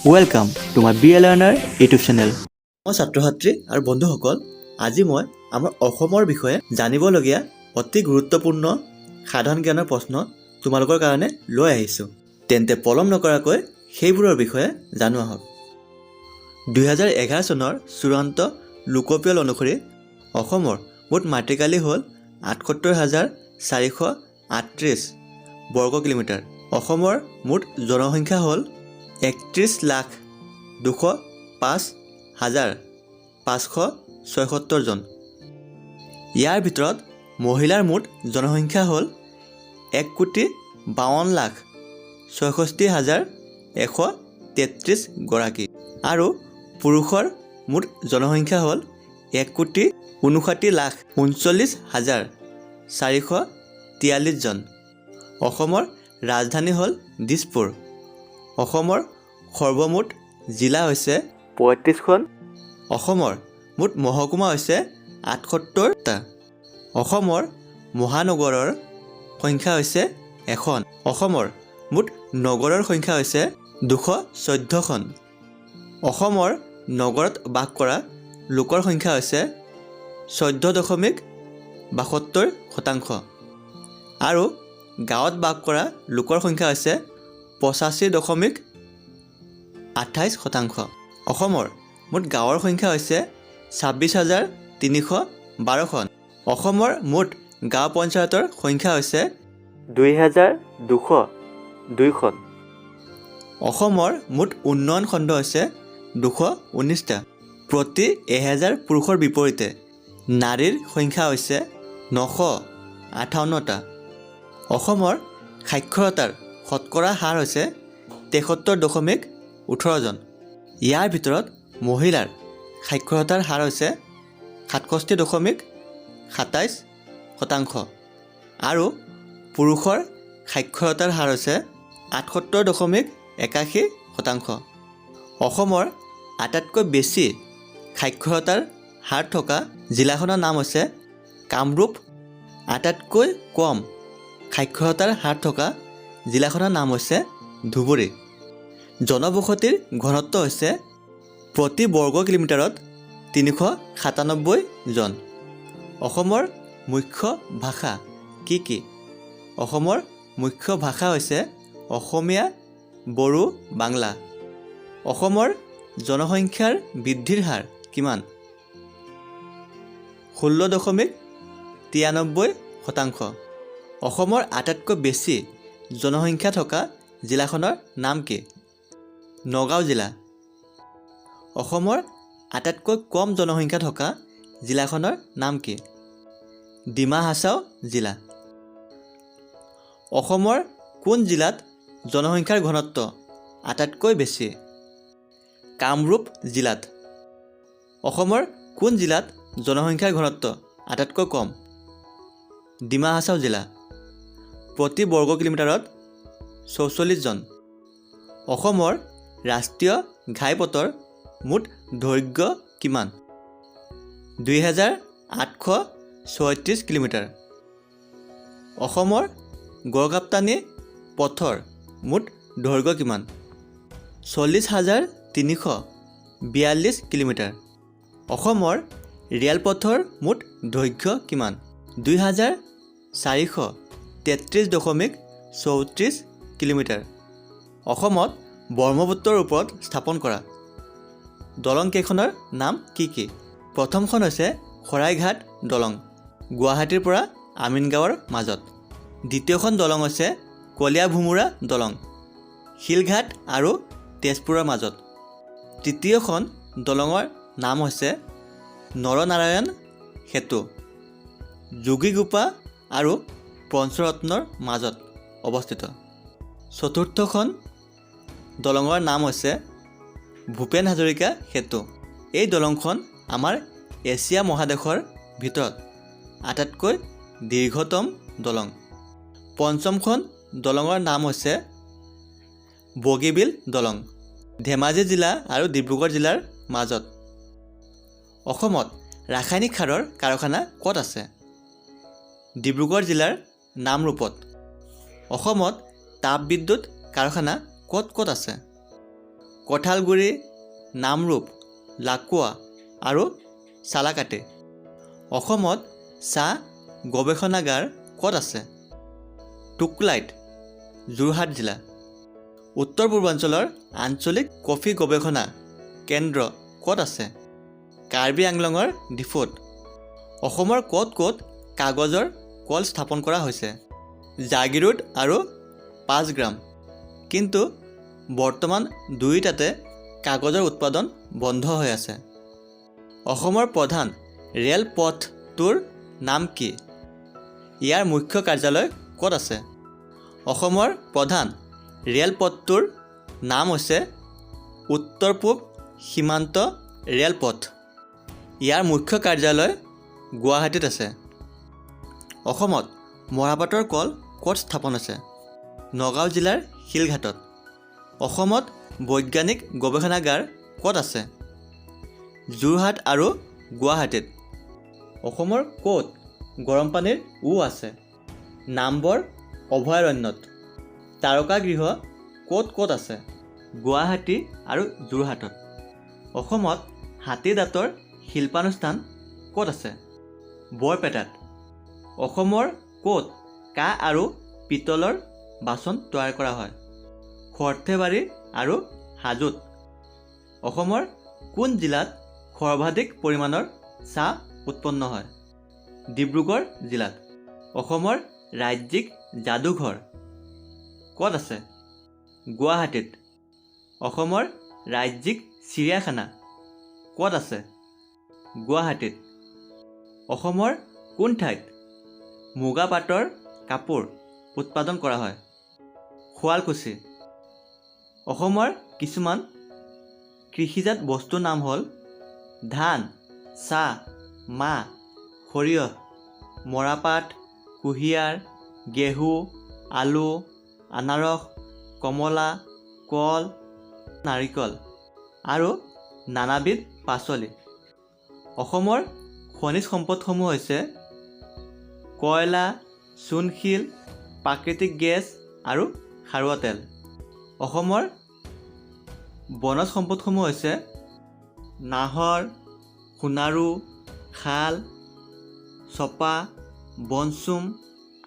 Welcome to my BA Learner YouTube channel. মই ছাত্ৰ-ছাত্ৰী আৰু বন্ধুসকল, আজি মই আমাৰ অসমৰ বিষয়ে জানিবলগীয়া অতি গুৰুত্বপূৰ্ণ সাধাৰণ জ্ঞানৰ প্ৰশ্ন তোমালোকৰ কাৰণে লৈ আহিছোঁ। তেন্তে পলম নকৰাকৈ সেইবোৰৰ বিষয়ে জানো আহক। 2011 চনৰ চূড়ান্ত লোকপিয়ল অনুসৰি অসমৰ মুঠ মাটিকালি হ'ল ৭৮,৪৩৮ বৰ্গ কিলোমিটাৰ। অসমৰ মুঠ জনসংখ্যা হ'ল 31,02,05,576 জন। ইয়াৰ ভিতৰত মহিলাৰ মুঠ জনসংখ্যা হ'ল 1,52,66,133 গৰাকী আৰু পুৰুষৰ মুঠ জনসংখ্যা হ'ল 1,59,39,443 জন। অসমৰ ৰাজধানী হ'ল দিছপুৰ। অসমৰ সৰ্বমুঠ জিলা হৈছে 35খন। অসমৰ মুঠ মহকুমা হৈছে 78টা। অসমৰ মহানগৰৰ সংখ্যা হৈছে 1খন। অসমৰ মুঠ নগৰৰ সংখ্যা হৈছে 214খন। অসমৰ নগৰত বাস কৰা লোকৰ সংখ্যা হৈছে 14.72% আৰু গাঁৱত বাস কৰা লোকৰ সংখ্যা হৈছে 85.28%। অসমৰ মুঠ গাঁৱৰ সংখ্যা হৈছে 26,312খন। অসমৰ মুঠ গাঁও পঞ্চায়তৰ সংখ্যা হৈছে 2,202খন। অসমৰ মুঠ উন্নয়ন খণ্ড হৈছে 219টা। প্ৰতি 1000 পুৰুষৰ বিপৰীতে নাৰীৰ সংখ্যা হৈছে 958টা। অসমৰ সাক্ষৰতাৰ শতকৰা হাৰ হৈছে 73.18 জন। ইয়াৰ ভিতৰত মহিলাৰ সাক্ষৰতাৰ হাৰ হৈছে 67.27% আৰু পুৰুষৰ সাক্ষৰতাৰ হাৰ হৈছে 78.81%। অসমৰ আটাইতকৈ বেছি সাক্ষৰতাৰ হাৰ থকা জিলাখনৰ নাম হৈছে কামৰূপ। আটাইতকৈ কম সাক্ষৰতাৰ হাৰ থকা জিলাখনৰ নাম হৈছে ধুবুৰী। জনবসতিৰ ঘনত্ব হৈছে প্ৰতি বৰ্গ কিলোমিটাৰত 397 জন। অসমৰ মুখ্য ভাষা কি কি? অসমৰ মুখ্য ভাষা হৈছে অসমীয়া, বড়ো, বাংলা। অসমৰ জনসংখ্যাৰ বৃদ্ধিৰ হাৰ কিমান? 16.93%। অসমৰ আটাইতকৈ বেছি জনসংখ্যা থকা জিলাখনৰ নাম কি? নগাঁও জিলা। অসমৰ আটাইতকৈ কম জনসংখ্যা থকা জিলাখনৰ নাম কি? ডিমা হাছাও জিলা। অসমৰ কোন জিলাত জনসংখ্যাৰ ঘনত্ব আটাইতকৈ বেছি? কামৰূপ জিলাত। অসমৰ কোন জিলাত জনসংখ্যাৰ ঘনত্ব আটাইতকৈ কম? ডিমা হাছাও জিলা। প্ৰতি বৰ্গ কিলোমিটাৰত 44 জন। অসমৰ ৰাষ্ট্ৰীয় ঘাইপথৰ মুঠ দৈৰ্ঘ্য কিমান? 2,836 কিলোমিটাৰ। অসমৰ গড়কাপ্তানি পথৰ মুঠ দৈৰ্ঘ্য কিমান? 40,342 কিলোমিটাৰ। অসমৰ ৰেলপথৰ মুঠ দৈৰ্ঘ্য কিমান? 2,433.34 কিলোমিটাৰ। অসমত ব্ৰহ্মপুত্ৰৰ ওপৰত স্থাপন কৰা দলং কেইখনৰ নাম কি কি? প্ৰথমখন হৈছে শৰাইঘাট দলং, গুৱাহাটীৰ পৰা আমিনগাঁৱৰ মাজত। দ্বিতীয়খন দলং হৈছে কলীয়াভোমোৰা দলং, শিলঘাট আৰু তেজপুৰৰ মাজত। তৃতীয়খন দলঙৰ নাম হৈছে নৰনাৰায়ণ সেতু, যোগীঘোপা আৰু পঞ্চৰত্নৰ মাজত অৱস্থিত। চতুৰ্থখন দলঙৰ নাম হৈছে ভূপেন হাজৰিকা সেতু। এই দলংখন আমাৰ এছিয়া মহাদেশৰ ভিতৰত আটাইতকৈ দীৰ্ঘতম দলং। পঞ্চমখন দলঙৰ নাম হৈছে বগীবিল দলং, ধেমাজি জিলা আৰু ডিব্ৰুগড় জিলাৰ মাজত। অসমত ৰাসায়নিক সাৰৰ কাৰখানা ক'ত আছে? ডিব্ৰুগড় জিলাৰ কঁঠালগুৰি, নামৰূপ, লাকুৱা আৰু চালাকাটি। অসমত চাহ গৱেষণাগাৰ ক'ত আছে? টুকলাইত, যোৰহাট জিলা। উত্তৰ পূৰ্বাঞ্চলৰ আঞ্চলিক কফি গৱেষণা কেন্দ্ৰ ক'ত আছে? কাৰ্বি আংলঙৰ ডিফুত। অসমৰ ক'ত ক'ত কাগজৰ কল স্থাপন কৰা হৈছে? জাগিৰোড আৰু 5 গ্ৰাম। কিন্তু বৰ্তমান দুয়োটাতে কাগজৰ উৎপাদন বন্ধ হৈ আছে। অসমৰ প্ৰধান ৰেলপথটোৰ নাম কি? ইয়াৰ মুখ্য কাৰ্যালয় ক'ত আছে? অসমৰ প্ৰধান ৰেলপথটোৰ নাম হৈছে উত্তৰ পূব সীমান্ত ৰেলপথ। ইয়াৰ মুখ্য কাৰ্যালয় গুৱাহাটীত আছে। অসমত মৰাপাটৰ কল ক'ত স্থাপন আছে? নগাঁও জিলাৰ শিলঘাটত। অসমত বৈজ্ঞানিক গৱেষণাগাৰ ক'ত আছে? যোৰহাট আৰু গুৱাহাটীত। অসমৰ ক'ত গৰম পানীৰ আছে? নামবৰ অভয়াৰণ্যত। তাৰকাগৃহ ক'ত ক'ত আছে? গুৱাহাটী আৰু যোৰহাটত। অসমত হাতী দাঁতৰ শিল্পানুষ্ঠান ক'ত আছে? বৰপেটাত। অসমৰ ক'ত কাঁহ আৰু পিতলৰ বাচন তৈয়াৰ কৰা হয়? সৰ্থেবাৰী আৰু হাজোত। অসমৰ কোন জিলাত সৰ্বাধিক পৰিমাণৰ চাহ উৎপন্ন হয়? ডিব্ৰুগড় জিলাত। অসমৰ ৰাজ্যিক যাদুঘৰ ক'ত আছে? গুৱাহাটীত। অসমৰ ৰাজ্যিক চিৰিয়াখানা ক'ত আছে? গুৱাহাটীত। অসমৰ কোন ঠাইত মুগা পাটৰ কাপোৰ উৎপাদন কৰা হয়? শুৱালকুছি। অসমৰ কিছুমান কৃষিজাত বস্তুৰ নাম হ'ল ধান, চাহ, মাহ, সৰিয়হ, মৰাপাট, কুঁহিয়াৰ, ঘেঁহু, আলু, আনাৰস, কমলা, কল, নাৰিকল আৰু নানাবিধ পাচলি। অসমৰ খনিজ সম্পদসমূহ হৈছে কয়লা, চূণশিল, প্ৰাকৃতিক গেছ আৰু খাৰুৱা তেল। অসমৰ বনজ সম্পদসমূহ হৈছে নাহৰ, সোণাৰু, শাল, চপা, বনচুম,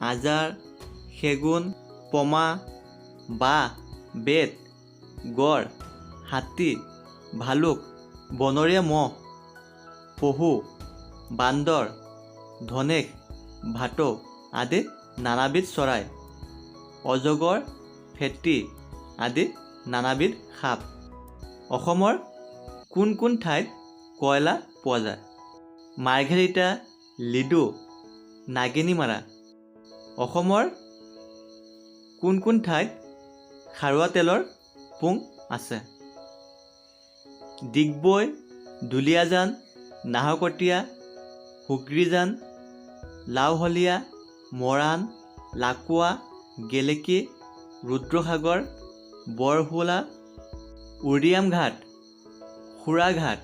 আজাৰ, সেগুন, পমা, বাঁহ, বেত, গড়, হাতী, ভালুক, বনৰীয়া মহ, পহু, বান্দৰ, ধনেশ, ভাটৌ আদি নানাবিধ চৰাই, অজগৰ, ফেঁটী আদি নানাবিধ সাপ। অসমৰ কোন কোন ঠাইত কয়লা পোৱা যায়? মাৰ্ঘেৰিটা, লিডু, নাগিনীমাৰা। অসমৰ কোন কোন ঠাইত খাৰুৱা তেলৰ পুং আছে? ডিগবৈ, দুলীয়াজান, নাহৰকটীয়া, হুগ্ৰীজান, লাওহলীয়া, মৰাণ, লাকুৱা, গেলেকী, ৰুদ্ৰসাগৰ, বৰহোলা, উৰিয়ামঘাট, সুৰাঘাট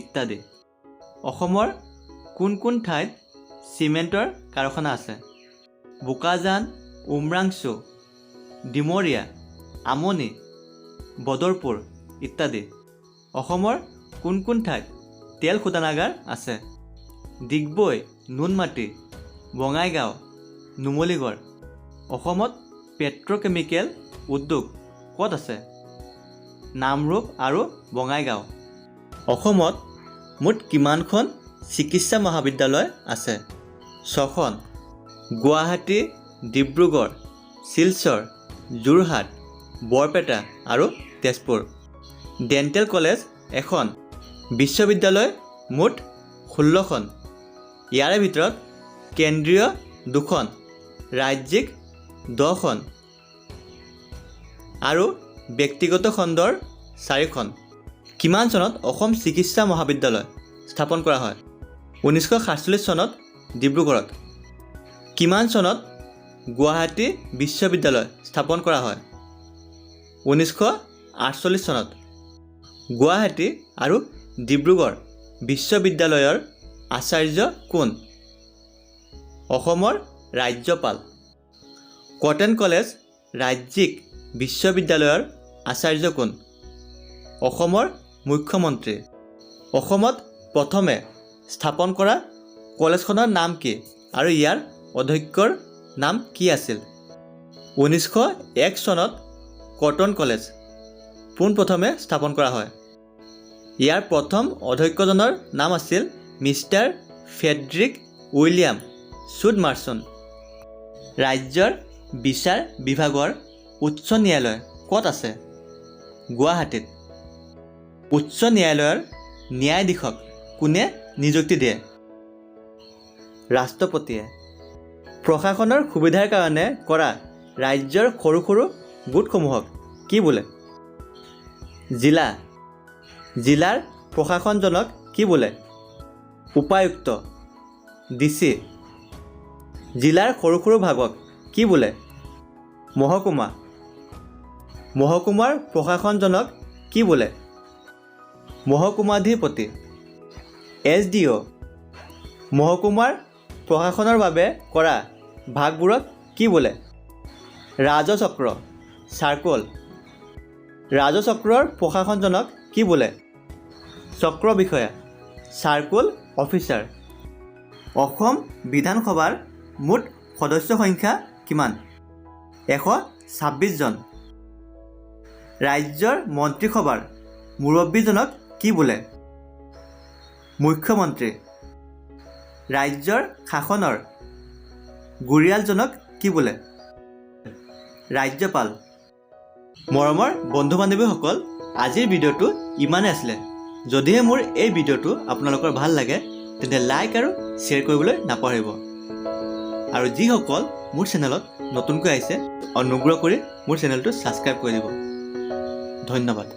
ইত্যাদি। অসমৰ কোন কোন ঠাইত চিমেণ্টৰ কাৰখানা আছে? বোকাজান, উমৰাংচু, ডিমৰীয়া, আমনি, বদৰপুৰ ইত্যাদি। অসমৰ কোন কোন ঠাইত তেল শোধনাগাৰ আছে? ডিগবৈ, নুনমাটি, বঙাইগাঁও, নুমলীগড়। অসমত পেট্ৰকেমিকেল উদ্যোগ ক'ত আছে? নামৰূপ আৰু বঙাইগাঁও। অসমত মুঠ কিমানখন চিকিৎসা মহাবিদ্যালয় আছে? 6খন। গুৱাহাটী, ডিব্ৰুগড়, শিলচৰ, যোৰহাট, বৰপেটা আৰু তেজপুৰ। ডেণ্টেল কলেজ এখন। বিশ্ববিদ্যালয় মুঠ 16খন। ইয়াৰে ভিতৰত কেন্দ্ৰীয় 2খন, ৰাজ্যিক 10খন আৰু ব্যক্তিগত খণ্ডৰ 4খন। কিমান চনত অসম চিকিৎসা মহাবিদ্যালয় স্থাপন কৰা হয়? 1947 চনত ডিব্ৰুগড়ত। কিমান চনত গুৱাহাটী বিশ্ববিদ্যালয় স্থাপন কৰা হয়? 1948 চনত। গুৱাহাটী আৰু ডিব্ৰুগড় বিশ্ববিদ্যালয়ৰ আচাৰ্য কোন? অসমৰ ৰাজ্যপাল। কটন কলেজ ৰাজ্যিক বিশ্ববিদ্যালয়ৰ আচাৰ্য কোন? অসমৰ মুখ্যমন্ত্ৰী অসমত প্ৰথমে স্থাপন কৰা কলেজখনৰ নাম কি আৰু ইয়াৰ অধ্যক্ষৰ নাম কি আছিল 1901 চনত কটন কলেজ পোনপ্ৰথমে স্থাপন কৰা হয় ইয়াৰ প্ৰথম অধ্যক্ষজনৰ নাম আছিল মিষ্টাৰ ফ্ৰেডৰিক উইলিয়াম ছুডমাৰ্চন ৰাজ্যৰ বিচাৰ বিভাগৰ উচ্চ ন্যায়ালয় ক'ত আছে গুৱাহাটীত উচ্চ ন্যায়ালয়ৰ ন্যায়াধীশক কোনে নিযুক্তি দিয়ে ৰাষ্ট্ৰপতিয়ে প্ৰশাসনৰ সুবিধাৰ কাৰণে কৰা ৰাজ্যৰ সৰু সৰু গোটসমূহক কি বোলে জিলা জিলাৰ প্ৰশাসনজনক কি বোলে উপায়ুক্ত ডিচি জিলাৰ সৰু সৰু ভাগক কি বোলে মহকুমা মহকুমাৰ প্ৰশাসনজনক কি বোলে মহকুমাধিপতি SDO মহকুমাৰ প্ৰশাসনৰ বাবে কৰা ভাগবোৰক কি বোলে ৰাজচক্ৰ চাৰ্কল ৰাজচক্ৰৰ প্ৰশাসনজনক কি বোলে চক্ৰ বিষয়া চাৰ্কল অফিচাৰ অসম বিধানসভাৰ মুঠ সদস্য সংখ্যা কিমান 126 জন ৰাজ্যৰ মন্ত্ৰীসভাৰ মুৰব্বীজনক কি বোলে মুখ্যমন্ত্ৰী ৰাজ্যৰ শাসনৰ গুৰিয়ালজনক কি বোলে ৰাজ্যপাল মৰমৰ বন্ধু বান্ধৱীসকল আজিৰ ভিডিঅ'টো ইমানেই আছিলে যদিহে মোৰ এই ভিডিঅ'টো আপোনালোকৰ ভাল লাগে তেন্তে লাইক আৰু শ্বেয়াৰ কৰিবলৈ নাপাহৰিব আৰু যিসকল মোৰ চেনেলত নতুনকৈ আহিছে অনুগ্ৰহ কৰি মোৰ চেনেলটো ছাবস্ক্ৰাইব কৰি দিব ধন্যবাদ